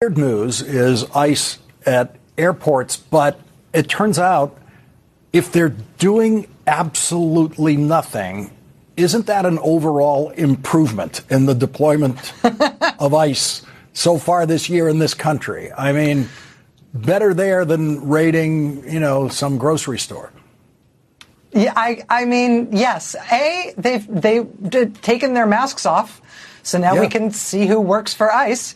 Weird news is ICE at airports, but it turns out if they're doing absolutely nothing, isn't that an overall improvement in the deployment of ICE so far this year in this country? I mean, better there than raiding, some grocery store. Yeah, I mean, yes. They've taken their masks off. So now we can see who works for ICE.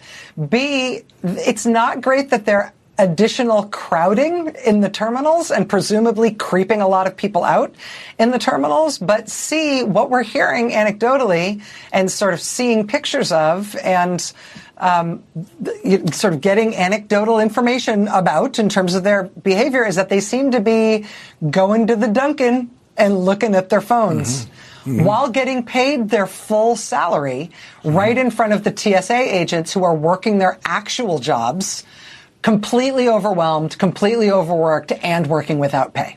B, it's not great that they're additional crowding in the terminals and presumably creeping a lot of people out in the terminals. But C, what we're hearing anecdotally and sort of seeing pictures of and sort of getting anecdotal information about in terms of their behavior is that they seem to be going to the Dunkin' and looking at their phones. While getting paid their full salary right in front of the TSA agents who are working their actual jobs, completely overwhelmed, completely overworked, and working without pay.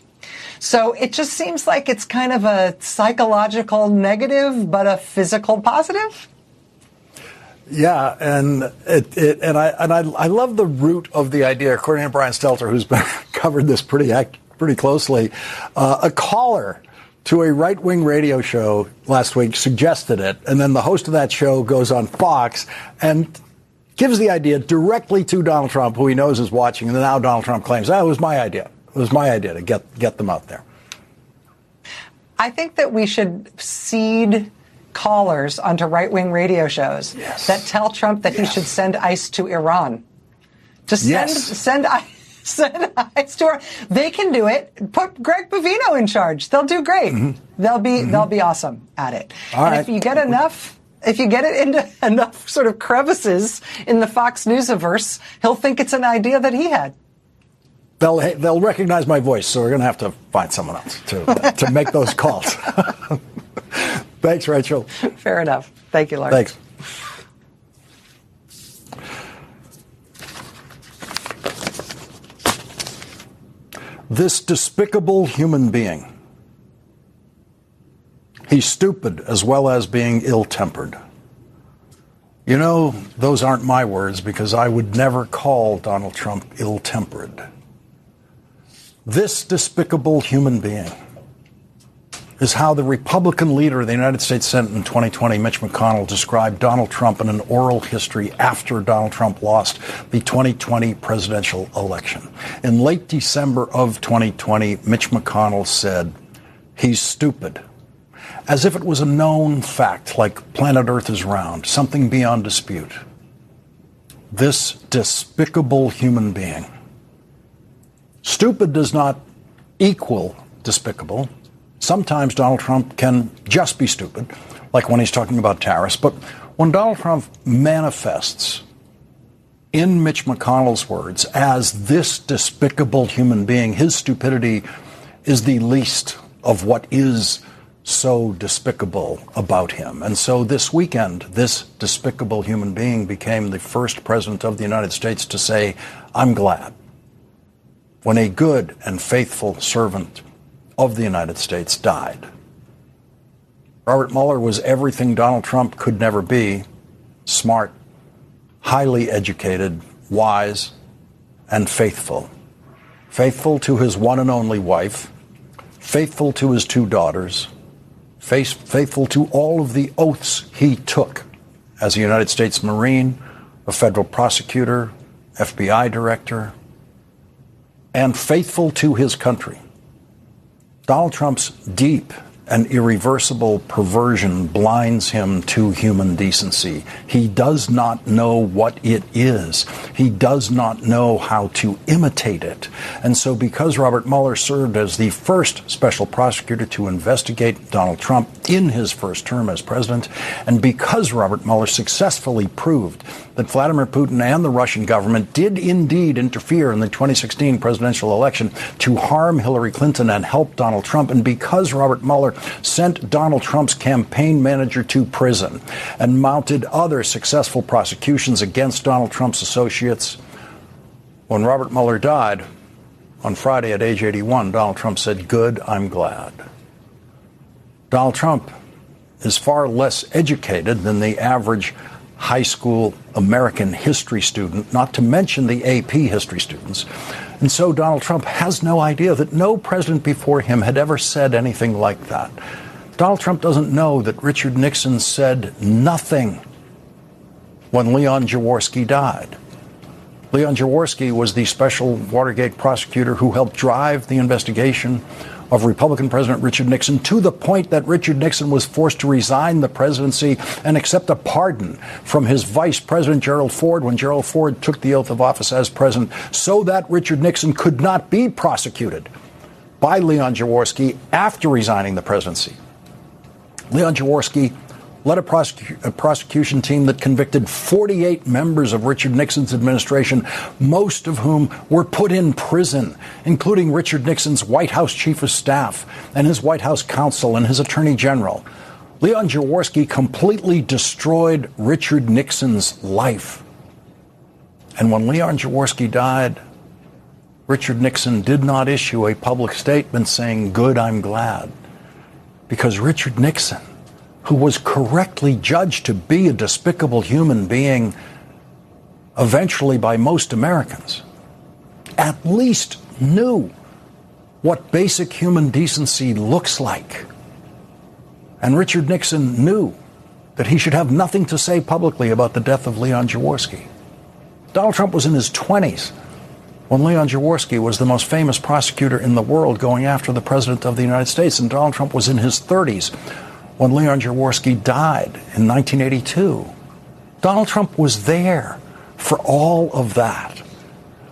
So it just seems like it's kind of a psychological negative, but a physical positive. Yeah, and I love the root of the idea. According to Brian Stelter, who's been covered this pretty closely, a caller to a right-wing radio show last week suggested it, and then the host of that show goes on Fox and gives the idea directly to Donald Trump, who he knows is watching, and now Donald Trump claims, it was my idea. It was my idea to get them out there. I think that we should seed callers onto right-wing radio shows that tell Trump that he should send ICE to Iran. Just send ICE to Iran. They can do it. Put Greg Bovino in charge. They'll do great. They'll be awesome at it. If you get it into enough sort of crevices in the Fox Newsiverse, he'll think it's an idea that he had. They'll recognize my voice, so we're going to have to find someone else to make those calls. Thanks, Rachel. Fair enough. Thank you, Larry. Thanks. This despicable human being. He's stupid as well as being ill-tempered. Those aren't my words because I would never call Donald Trump ill-tempered. This despicable human being is how the Republican leader of the United States Senate in 2020, Mitch McConnell, described Donald Trump in an oral history after Donald Trump lost the 2020 presidential election. In late December of 2020, Mitch McConnell said, "He's stupid," as if it was a known fact, like planet Earth is round, something beyond dispute. This despicable human being. Stupid does not equal despicable. Sometimes Donald Trump can just be stupid, like when he's talking about tariffs. But when Donald Trump manifests, in Mitch McConnell's words, as this despicable human being, his stupidity is the least of what is so despicable about him. And so this weekend, this despicable human being became the first president of the United States to say, "I'm glad," when a good and faithful servant of the United States died. Robert Mueller was everything Donald Trump could never be: smart, highly educated, wise, and faithful. Faithful to his one and only wife, faithful to his two daughters, faithful to all of the oaths he took as a United States Marine, a federal prosecutor, FBI director, and faithful to his country. Donald Trump's deep and irreversible perversion blinds him to human decency. He does not know what it is. He does not know how to imitate it. And so because Robert Mueller served as the first special prosecutor to investigate Donald Trump in his first term as president, and because Robert Mueller successfully proved that Vladimir Putin and the Russian government did indeed interfere in the 2016 presidential election to harm Hillary Clinton and help Donald Trump, and because Robert Mueller sent Donald Trump's campaign manager to prison and mounted other successful prosecutions against Donald Trump's associates, when Robert Mueller died on Friday at age 81, Donald Trump said, "Good, I'm glad." Donald Trump is far less educated than the average high school American history student, not to mention the AP history students. And so Donald Trump has no idea that no president before him had ever said anything like that. Donald Trump doesn't know that Richard Nixon said nothing when Leon Jaworski died. Leon Jaworski was the special Watergate prosecutor who helped drive the investigation of Republican President Richard Nixon to the point that Richard Nixon was forced to resign the presidency and accept a pardon from his vice president, Gerald Ford, when Gerald Ford took the oath of office as president, so that Richard Nixon could not be prosecuted by Leon Jaworski after resigning the presidency. Leon Jaworski led a prosecution team that convicted 48 members of Richard Nixon's administration, most of whom were put in prison, including Richard Nixon's White House chief of staff and his White House counsel and his attorney general. Leon Jaworski completely destroyed Richard Nixon's life. And when Leon Jaworski died, Richard Nixon did not issue a public statement saying, "Good, I'm glad," because Richard Nixon, who was correctly judged to be a despicable human being, eventually by most Americans, at least knew what basic human decency looks like. And Richard Nixon knew that he should have nothing to say publicly about the death of Leon Jaworski. Donald Trump was in his 20s when Leon Jaworski was the most famous prosecutor in the world going after the President of the United States, and Donald Trump was in his 30s when Leon Jaworski died in 1982. Donald Trump was there for all of that.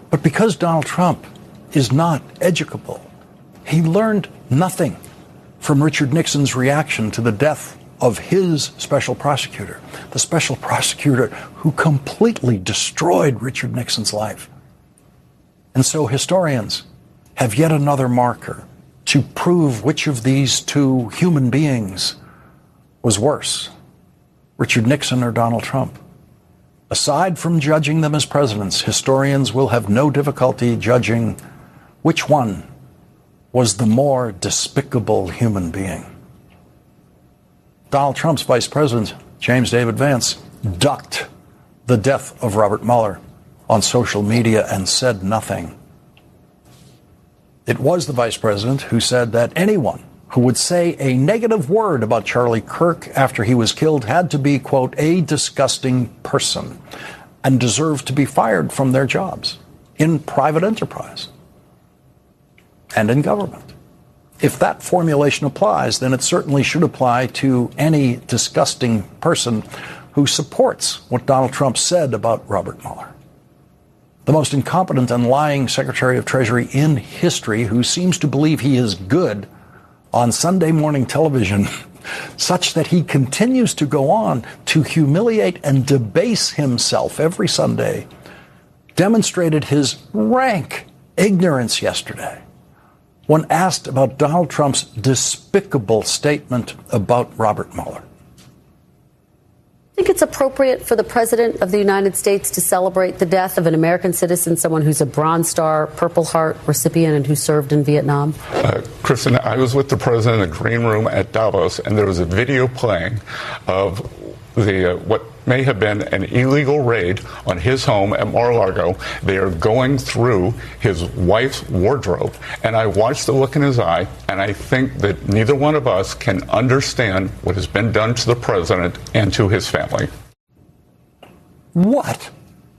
But because Donald Trump is not educable, he learned nothing from Richard Nixon's reaction to the death of his special prosecutor, the special prosecutor who completely destroyed Richard Nixon's life. And so historians have yet another marker to prove which of these two human beings was worse, Richard Nixon or Donald Trump. Aside from judging them as presidents, historians will have no difficulty judging which one was the more despicable human being. Donald Trump's vice president, James David Vance, ducked the death of Robert Mueller on social media and said nothing. It was the vice president who said that anyone who would say a negative word about Charlie Kirk after he was killed had to be, quote, a disgusting person and deserved to be fired from their jobs in private enterprise and in government. If that formulation applies, then it certainly should apply to any disgusting person who supports what Donald Trump said about Robert Mueller. The most incompetent and lying Secretary of Treasury in history, who seems to believe he is good on Sunday morning television, such that he continues to go on to humiliate and debase himself every Sunday, demonstrated his rank ignorance yesterday when asked about Donald Trump's despicable statement about Robert Mueller. I think it's appropriate for the President of the United States to celebrate the death of an American citizen, someone who's a Bronze Star, Purple Heart recipient and who served in Vietnam? Kristen, I was with the President in the green room at Davos, and there was a video playing of what may have been an illegal raid on his home at Mar-a-Lago. They are going through his wife's wardrobe, and I watched the look in his eye, and I think that neither one of us can understand what has been done to the president and to his family. What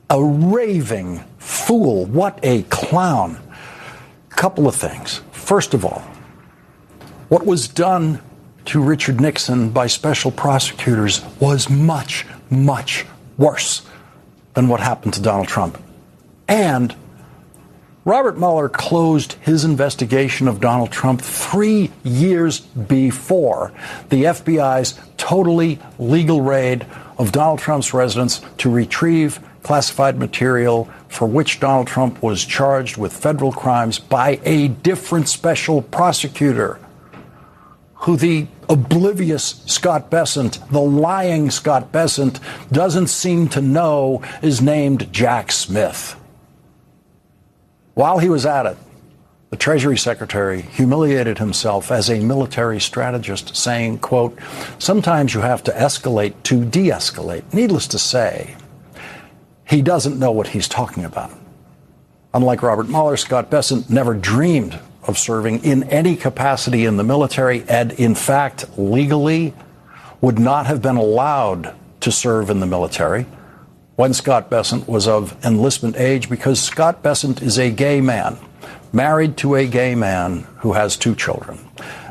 a raving fool. What a clown. Couple of things. First of all, what was done to Richard Nixon by special prosecutors was much, much worse than what happened to Donald Trump. And Robert Mueller closed his investigation of Donald Trump 3 years before the FBI's totally legal raid of Donald Trump's residence to retrieve classified material for which Donald Trump was charged with federal crimes by a different special prosecutor, who the oblivious Scott Bessent, the lying Scott Bessent, doesn't seem to know is named Jack Smith. While he was at it, the Treasury Secretary humiliated himself as a military strategist, saying, quote, "Sometimes you have to escalate to de-escalate." Needless to say, he doesn't know what he's talking about. Unlike Robert Mueller, Scott Bessent never dreamed of serving in any capacity in the military, and in fact, legally would not have been allowed to serve in the military when Scott Bessent was of enlistment age, because Scott Bessent is a gay man, married to a gay man who has 2 children.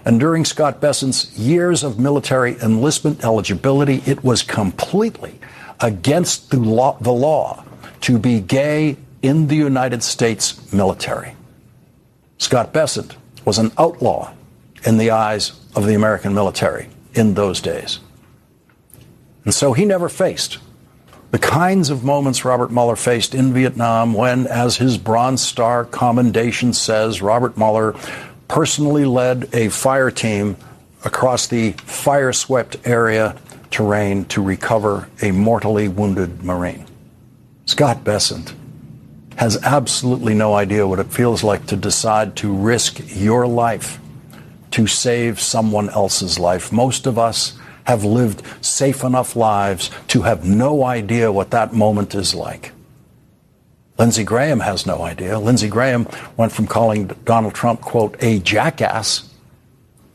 And during Scott Bessent's years of military enlistment eligibility, it was completely against the law to be gay in the United States military. Scott Bessent was an outlaw in the eyes of the American military in those days. And so he never faced the kinds of moments Robert Mueller faced in Vietnam when, as his Bronze Star commendation says, Robert Mueller personally led a fire team across the fire-swept area terrain to recover a mortally wounded Marine. Scott Bessent has absolutely no idea what it feels like to decide to risk your life to save someone else's life. Most of us have lived safe enough lives to have no idea what that moment is like. Lindsey Graham has no idea. Lindsey Graham went from calling Donald Trump, quote, a jackass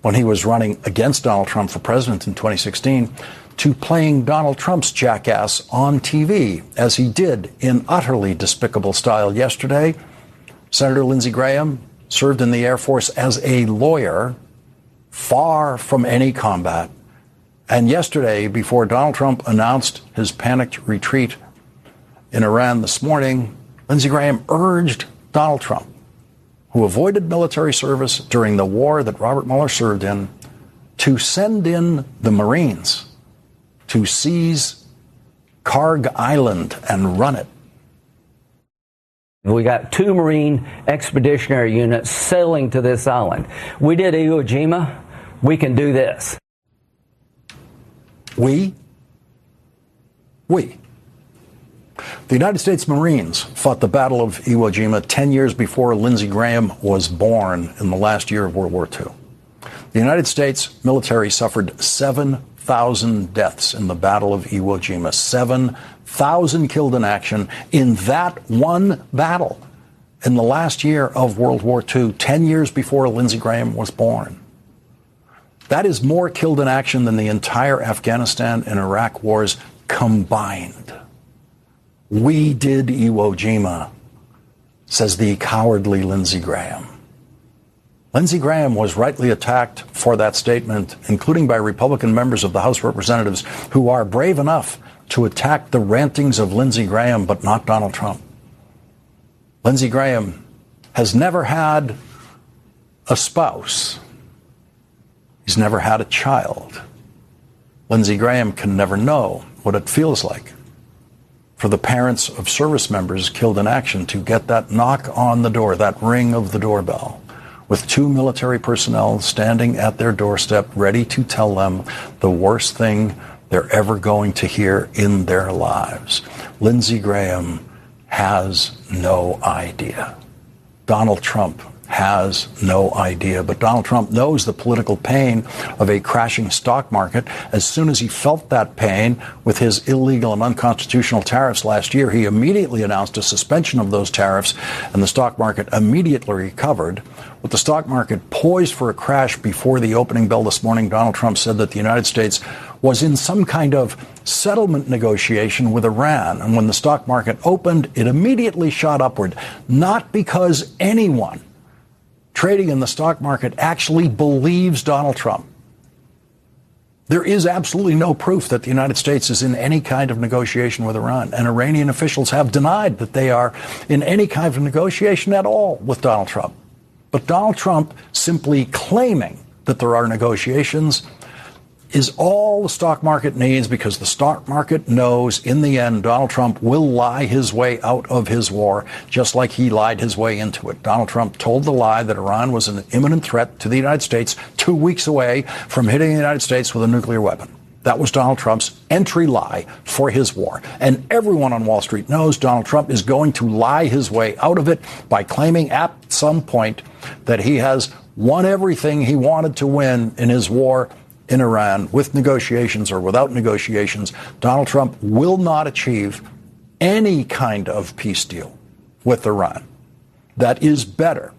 when he was running against Donald Trump for president in 2016, to playing Donald Trump's jackass on TV, as he did in utterly despicable style yesterday. Senator Lindsey Graham served in the Air Force as a lawyer, far from any combat. And yesterday, before Donald Trump announced his panicked retreat in Iran this morning, Lindsey Graham urged Donald Trump, who avoided military service during the war that Robert Mueller served in, to send in the Marines to seize Karg Island and run it. We got 2 Marine expeditionary units sailing to this island. We did Iwo Jima. We can do this. We. The United States Marines fought the Battle of Iwo Jima 10 years before Lindsey Graham was born in the last year of World War II. The United States military suffered 7,000 deaths in the Battle of Iwo Jima, 7,000 killed in action in that one battle in the last year of World War II, 10 years before Lindsey Graham was born. That is more killed in action than the entire Afghanistan and Iraq wars combined. We did Iwo Jima, says the cowardly Lindsey Graham. Lindsey Graham was rightly attacked for that statement, including by Republican members of the House of Representatives who are brave enough to attack the rantings of Lindsey Graham, but not Donald Trump. Lindsey Graham has never had a spouse. He's never had a child. Lindsey Graham can never know what it feels like for the parents of service members killed in action to get that knock on the door, that ring of the doorbell, with 2 military personnel standing at their doorstep ready to tell them the worst thing they're ever going to hear in their lives. Lindsey Graham has no idea. Donald Trump has no idea. But Donald Trump knows the political pain of a crashing stock market. As soon as he felt that pain with his illegal and unconstitutional tariffs last year, he immediately announced a suspension of those tariffs, and the stock market immediately recovered. With the stock market poised for a crash before the opening bell this morning, Donald Trump said that the United States was in some kind of settlement negotiation with Iran. And when the stock market opened, it immediately shot upward, not because anyone trading in the stock market actually believes Donald Trump. There is absolutely no proof that the United States is in any kind of negotiation with Iran, and Iranian officials have denied that they are in any kind of negotiation at all with Donald Trump. But Donald Trump simply claiming that there are negotiations is all the stock market needs, because the stock market knows in the end Donald Trump will lie his way out of his war, just like he lied his way into it. Donald Trump told the lie that Iran was an imminent threat to the United States 2 weeks away from hitting the United States with a nuclear weapon. That was Donald Trump's entry lie for his war. And everyone on Wall Street knows Donald Trump is going to lie his way out of it by claiming at some point that he has won everything he wanted to win in his war in Iran, with negotiations or without negotiations. Donald Trump will not achieve any kind of peace deal with Iran that is better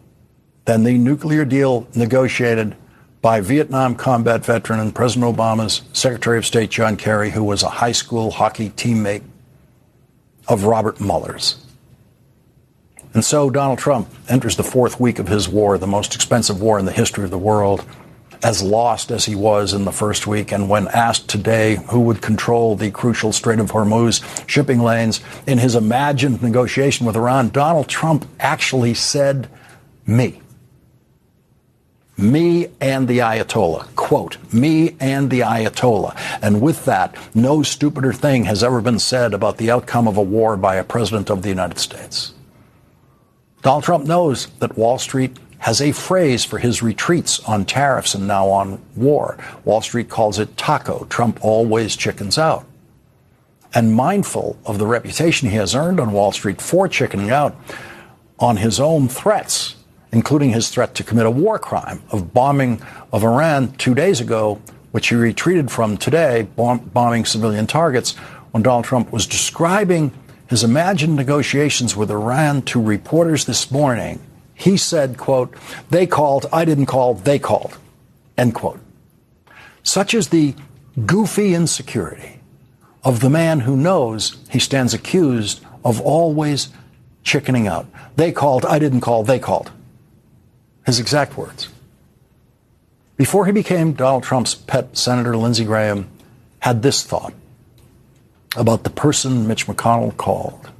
than the nuclear deal negotiated by Vietnam combat veteran and President Obama's Secretary of State John Kerry, who was a high school hockey teammate of Robert Mueller's. And so Donald Trump enters the fourth week of his war, the most expensive war in the history of the world, as lost as he was in the first week. And when asked today who would control the crucial Strait of Hormuz shipping lanes in his imagined negotiation with Iran, Donald Trump actually said, me. Me and the Ayatollah. Quote, me and the Ayatollah. And with that, no stupider thing has ever been said about the outcome of a war by a president of the United States. Donald Trump knows that Wall Street has a phrase for his retreats on tariffs and now on war. Wall Street calls it taco. Trump always chickens out. And mindful of the reputation he has earned on Wall Street for chickening out on his own threats, including his threat to commit a war crime of bombing of Iran 2 days ago, which he retreated from today, bombing civilian targets, when Donald Trump was describing his imagined negotiations with Iran to reporters this morning, he said, quote, they called, I didn't call, they called, end quote. Such is the goofy insecurity of the man who knows he stands accused of always chickening out. They called, I didn't call, they called. His exact words. Before he became Donald Trump's pet, Senator Lindsey Graham had this thought about the person Mitch McConnell called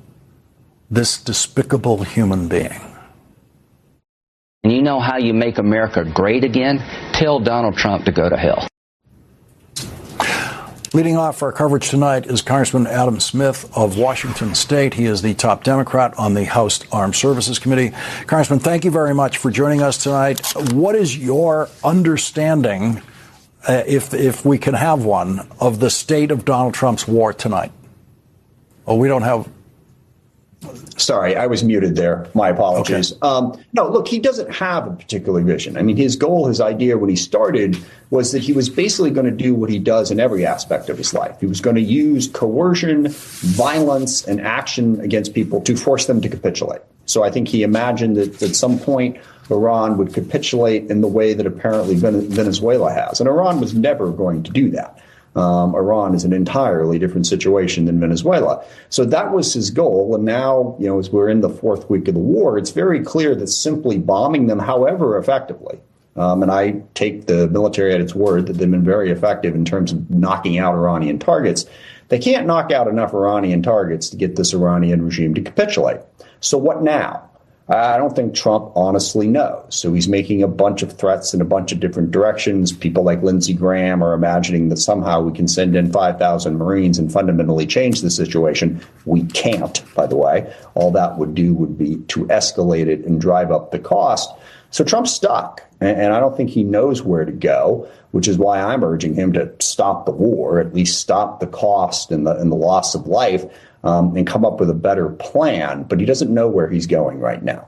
this despicable human being. And you know how you make America great again? Tell Donald Trump to go to hell. Leading off our coverage tonight is Congressman Adam Smith of Washington State. He is the top Democrat on the House Armed Services Committee. Congressman, thank you very much for joining us tonight. What is your understanding, if we can have one, of the state of Donald Trump's war tonight? Oh, we don't have... Sorry, I was muted there. My apologies. Okay. No, look, he doesn't have a particular vision. I mean, his goal, his idea when he started was that he was basically going to do what he does in every aspect of his life. He was going to use coercion, violence, and action against people to force them to capitulate. So I think he imagined that at some point Iran would capitulate in the way that apparently Venezuela has. And Iran was never going to do that. Iran is an entirely different situation than Venezuela. So that was his goal. And now, as we're in the fourth week of the war, it's very clear that simply bombing them, however effectively, and I take the military at its word that they've been very effective in terms of knocking out Iranian targets, they can't knock out enough Iranian targets to get this Iranian regime to capitulate. So what now? I don't think Trump honestly knows. So he's making a bunch of threats in a bunch of different directions. People like Lindsey Graham are imagining that somehow we can send in 5,000 Marines and fundamentally change the situation. We can't, by the way. All that would do would be to escalate it and drive up the cost. So Trump's stuck, and I don't think he knows where to go, which is why I'm urging him to stop the war, at least stop the cost and the loss of life, and come up with a better plan. But he doesn't know where he's going right now.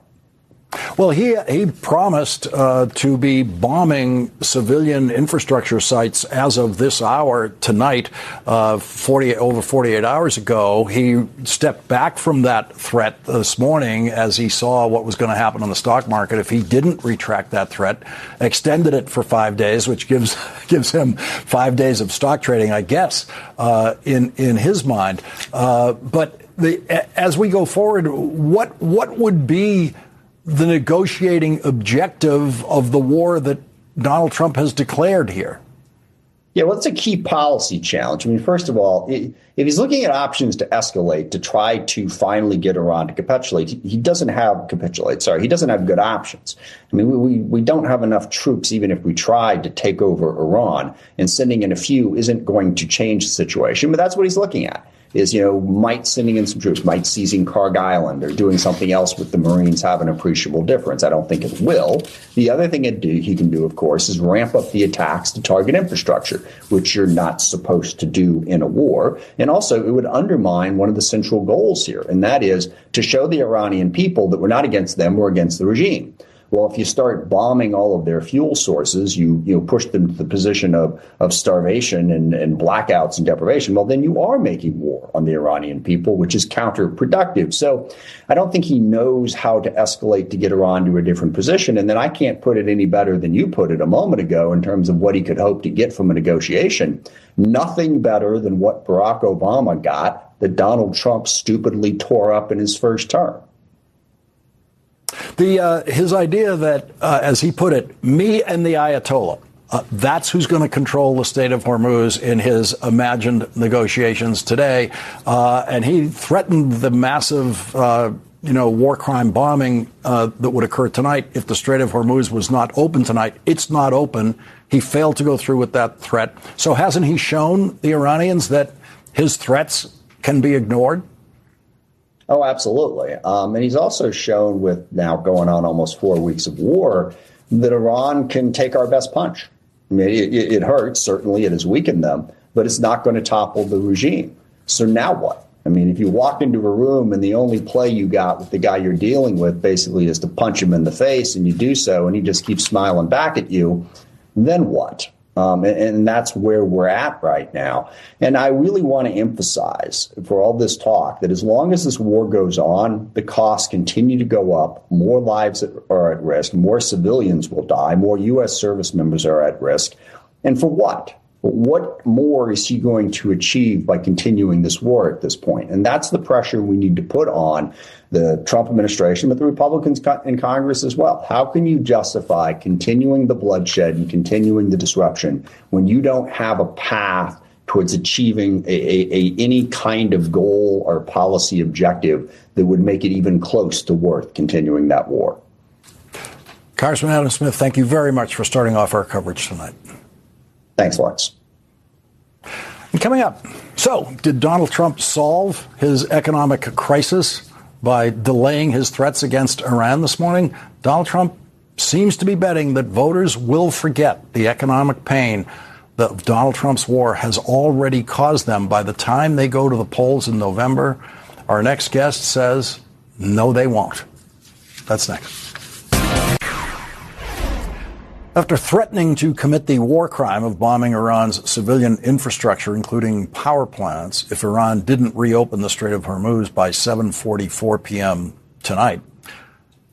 Well, he promised to be bombing civilian infrastructure sites as of this hour tonight. Over 48 hours ago, he stepped back from that threat this morning as he saw what was going to happen on the stock market if he didn't retract that threat. Extended it for 5 days, which gives him 5 days of stock trading, I guess, in his mind. But as we go forward, what would be the negotiating objective of the war that Donald Trump has declared here? Yeah, well, it's a key policy challenge. I mean, first of all, if he's looking at options to escalate, to try to finally get Iran to capitulate, he doesn't have good options. I mean, we don't have enough troops, even if we tried to take over Iran, and sending in a few isn't going to change the situation. But that's what he's looking at. is, might sending in some troops, might seizing Karg Island or doing something else with the Marines have an appreciable difference. I don't think it will. The other thing he can do, of course, is ramp up the attacks to target infrastructure, which you're not supposed to do in a war. And also, it would undermine one of the central goals here, and that is to show the Iranian people that we're not against them, we're against the regime. Well, if you start bombing all of their fuel sources, you push them to the position of starvation and blackouts and deprivation, well, then you are making war on the Iranian people, which is counterproductive. So I don't think he knows how to escalate to get Iran to a different position. And then I can't put it any better than you put it a moment ago in terms of what he could hope to get from a negotiation. Nothing better than what Barack Obama got that Donald Trump stupidly tore up in his first term. His idea that, as he put it, me and the Ayatollah, that's who's going to control the Strait of Hormuz in his imagined negotiations today. And he threatened the massive, war crime bombing that would occur tonight if the Strait of Hormuz was not open tonight. It's not open. He failed to go through with that threat. So hasn't he shown the Iranians that his threats can be ignored? Oh, absolutely. And he's also shown, with now going on almost 4 weeks of war, that Iran can take our best punch. I mean, it hurts. Certainly, it has weakened them, but it's not going to topple the regime. So now what? I mean, if you walk into a room and the only play you got with the guy you're dealing with basically is to punch him in the face, and you do so, and he just keeps smiling back at you, then what? And that's where we're at right now. And I really want to emphasize for all this talk that as long as this war goes on, the costs continue to go up, more lives are at risk, more civilians will die, more U.S. service members are at risk. And for what? What more is he going to achieve by continuing this war at this point? And that's the pressure we need to put on the Trump administration, but the Republicans in Congress as well. How can you justify continuing the bloodshed and continuing the disruption when you don't have a path towards achieving any kind of goal or policy objective that would make it even close to worth continuing that war? Congressman Adam Smith, thank you very much for starting off our coverage tonight. Thanks, Lawrence. And coming up, so did Donald Trump solve his economic crisis by delaying his threats against Iran this morning? Donald Trump seems to be betting that voters will forget the economic pain that Donald Trump's war has already caused them by the time they go to the polls in November. Our next guest says, no, they won't. That's next. After threatening to commit the war crime of bombing Iran's civilian infrastructure, including power plants, if Iran didn't reopen the Strait of Hormuz by 7:44 p.m. tonight,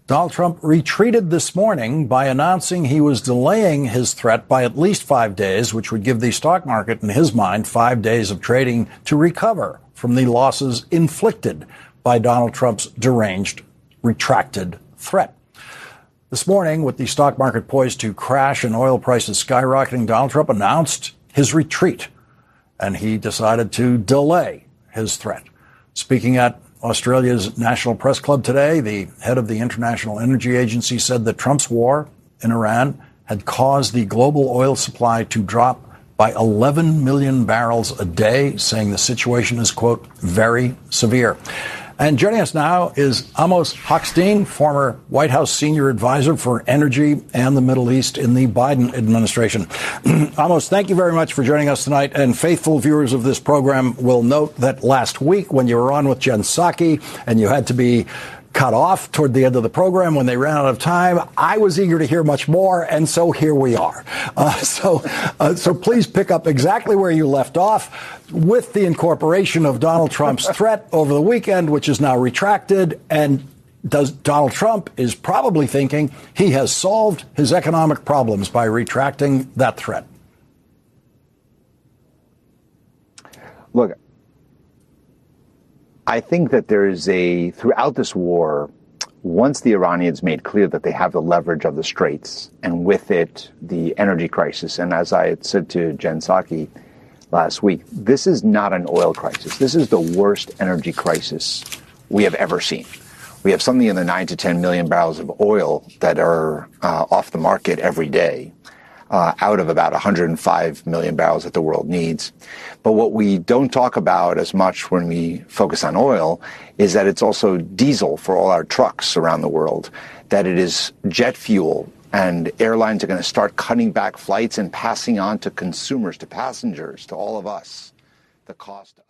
Donald Trump retreated this morning by announcing he was delaying his threat by at least 5 days, which would give the stock market, in his mind, 5 days of trading to recover from the losses inflicted by Donald Trump's deranged, retracted threat. This morning, with the stock market poised to crash and oil prices skyrocketing, Donald Trump announced his retreat, and he decided to delay his threat. Speaking at Australia's National Press Club today, the head of the International Energy Agency said that Trump's war in Iran had caused the global oil supply to drop by 11 million barrels a day, saying the situation is, quote, very severe. And joining us now is Amos Hochstein, former White House senior advisor for energy and the Middle East in the Biden administration. Amos, thank you very much for joining us tonight. And faithful viewers of this program will note that last week when you were on with Jen Psaki and you had to be cut off toward the end of the program when they ran out of time, I was eager to hear much more, and so here we are. So please pick up exactly where you left off with the incorporation of Donald Trump's threat over the weekend, which is now retracted. And Donald Trump is probably thinking he has solved his economic problems by retracting that threat. Look, I think that there is throughout this war, once the Iranians made clear that they have the leverage of the straits, and with it, the energy crisis, and as I had said to Jen Psaki last week, this is not an oil crisis. This is the worst energy crisis we have ever seen. We have something in the 9 to 10 million barrels of oil that are off the market every day. out of about 105 million barrels that the world needs. But what we don't talk about as much when we focus on oil is that it's also diesel for all our trucks around the world, that it is jet fuel, and airlines are going to start cutting back flights and passing on to consumers, to passengers, to all of us, the cost of